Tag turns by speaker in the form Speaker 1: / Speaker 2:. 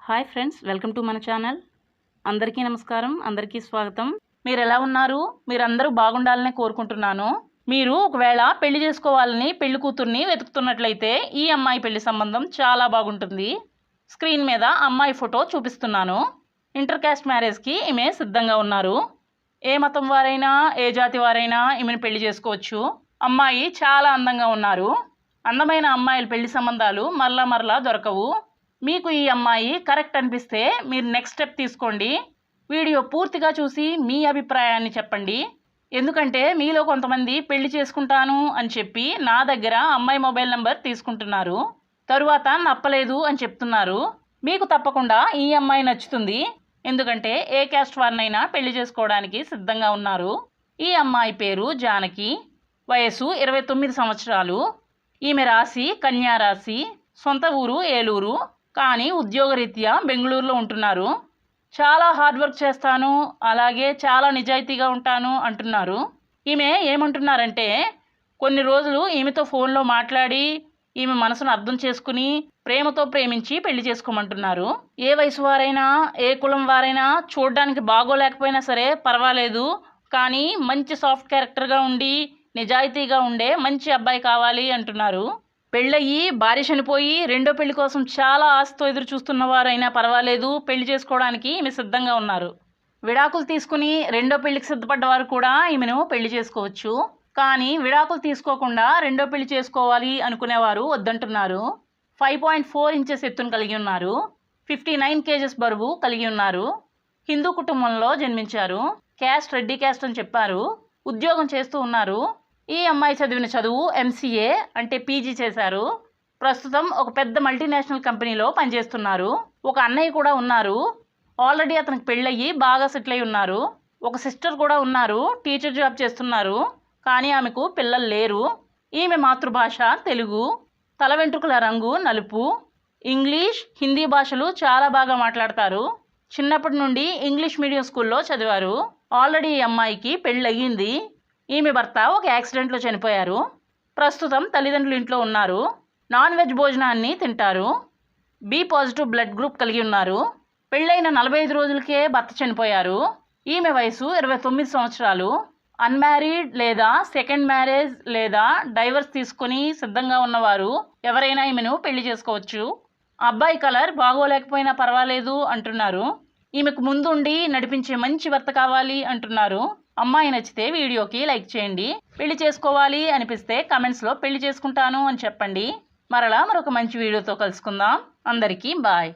Speaker 1: Hi friends, welcome to మన channel. అందరికీ నమస్కారం, అందరికీ స్వాగతం. మీరు ఎలా ఉన్నారు? మీరందరూ బాగుండాలని కోరుకుంటున్నాను. మీరు ఒకవేళ పెళ్లి చేసుకోవాలని పెళ్లి కూతుర్ని వెతుకుతున్నట్లయితే ఈ అమ్మాయి పెళ్లి సంబంధం చాలా బాగుంటుంది. స్క్రీన్ మీద అమ్మాయి ఫోటో చూపిస్తున్నాను. ఇంటర్ కాస్ట్ మ్యారేజ్కి ఈమె సిద్ధంగా ఉన్నారు. ఏ మతం వారైనా ఏ జాతి వారైనా ఈమెను పెళ్లి చేసుకోవచ్చు. అమ్మాయి చాలా అందంగా ఉన్నారు. అందమైన అమ్మాయిల పెళ్లి సంబంధాలు మరలా దొరకవు. మీకు ఈ అమ్మాయి కరెక్ట్ అనిపిస్తే మీరు నెక్స్ట్ స్టెప్ తీసుకోండి. వీడియో పూర్తిగా చూసి మీ అభిప్రాయాన్ని చెప్పండి. ఎందుకంటే మీలో కొంతమంది పెళ్లి చేసుకుంటాను అని చెప్పి నా దగ్గర అమ్మాయి మొబైల్ నెంబర్ తీసుకుంటున్నారు. తరువాత నప్పలేదు అని చెప్తున్నారు. మీకు తప్పకుండా ఈ అమ్మాయి నచ్చుతుంది. ఎందుకంటే ఏ క్యాస్ట్ వారినైనా పెళ్లి చేసుకోవడానికి సిద్ధంగా ఉన్నారు. ఈ అమ్మాయి పేరు జానకి. వయసు 29 సంవత్సరాలు. ఈమె రాశి కన్యా రాశి. సొంత ఊరు ఏలూరు, కానీ ఉద్యోగరీత్యా బెంగళూరులో ఉంటున్నారు. చాలా హార్డ్ వర్క్ చేస్తాను, అలాగే చాలా నిజాయితీగా ఉంటాను అంటున్నారు. ఈమె ఏమంటున్నారంటే కొన్ని రోజులు ఈమెతో ఫోన్లో మాట్లాడి ఈమె మనసును అర్థం చేసుకుని ప్రేమతో ప్రేమించి పెళ్లి చేసుకోమంటున్నారు. ఏ వయసు వారైనా ఏ కులం వారైనా చూడడానికి బాగోలేకపోయినా సరే పర్వాలేదు, కానీ మంచి సాఫ్ట్ క్యారెక్టర్గా ఉండి నిజాయితీగా ఉండే మంచి అబ్బాయి కావాలి అంటున్నారు. పెళ్ళయ్యి భార్య చనిపోయి రెండో పెళ్లి కోసం చాలా ఆశతో ఎదురు చూస్తున్న వారైనా పర్వాలేదు, పెళ్లి చేసుకోవడానికి ఈమె సిద్ధంగా ఉన్నారు. విడాకులు తీసుకుని రెండో పెళ్లికి సిద్ధపడ్డవారు కూడా ఈమెను పెళ్లి చేసుకోవచ్చు. కానీ విడాకులు తీసుకోకుండా రెండో పెళ్లి చేసుకోవాలి అనుకునేవారు వద్దంటున్నారు. 5.4 ఇంచెస్ ఎత్తును కలిగి ఉన్నారు. 59 kgs బరువు కలిగి ఉన్నారు. హిందూ కుటుంబంలో జన్మించారు. క్యాస్ట్ రెడ్డి క్యాస్ట్ అని చెప్పారు. ఉద్యోగం చేస్తూ ఉన్నారు. ఈ అమ్మాయి చదివిన చదువు MCA అంటే PG చేశారు. ప్రస్తుతం ఒక పెద్ద మల్టీనేషనల్ కంపెనీలో పనిచేస్తున్నారు. ఒక అన్నయ్య కూడా ఉన్నారు. ఆల్రెడీ అతనికి పెళ్ళయ్యి బాగా సెటిల్ అయి ఉన్నారు. ఒక సిస్టర్ కూడా ఉన్నారు, టీచర్ జాబ్ చేస్తున్నారు. కానీ ఆమెకు పిల్లలు లేరు. ఈమె మాతృభాష తెలుగు. తల వెంట్రుకల రంగు నలుపు. ఇంగ్లీష్, హిందీ భాషలు చాలా బాగా మాట్లాడతారు. చిన్నప్పటి నుండి ఇంగ్లీష్ మీడియం స్కూల్లో చదివారు. ఆల్రెడీ ఈ అమ్మాయికి పెళ్ళయ్యింది. ఈమె భర్త ఒక యాక్సిడెంట్లో చనిపోయారు. ప్రస్తుతం తల్లిదండ్రులు ఇంట్లో ఉన్నారు. నాన్ వెజ్ భోజనాన్ని తింటారు. B పాజిటివ్ బ్లడ్ గ్రూప్ కలిగి ఉన్నారు. పెళ్ళైన 45 రోజులకే భర్త చనిపోయారు. ఈమె వయసు 29 సంవత్సరాలు. అన్మ్యారీడ్ లేదా సెకండ్ మ్యారేజ్ లేదా డైవర్స్ తీసుకుని సిద్ధంగా ఉన్నవారు ఎవరైనా ఈమెను పెళ్లి చేసుకోవచ్చు. అబ్బాయి కలర్ బాగోలేకపోయినా పర్వాలేదు అంటున్నారు. ఈమెకు ముందుండి నడిపించే మంచి భర్త కావాలి అంటున్నారు. అమ్మాయి నచ్చితే వీడియోకి లైక్ చేయండి. పెళ్లి చేసుకోవాలి అనిపిస్తే కమెంట్స్లో పెళ్లి చేసుకుంటాను అని చెప్పండి. మరలా మరొక మంచి వీడియోతో కలుసుకుందాం. అందరికీ బాయ్.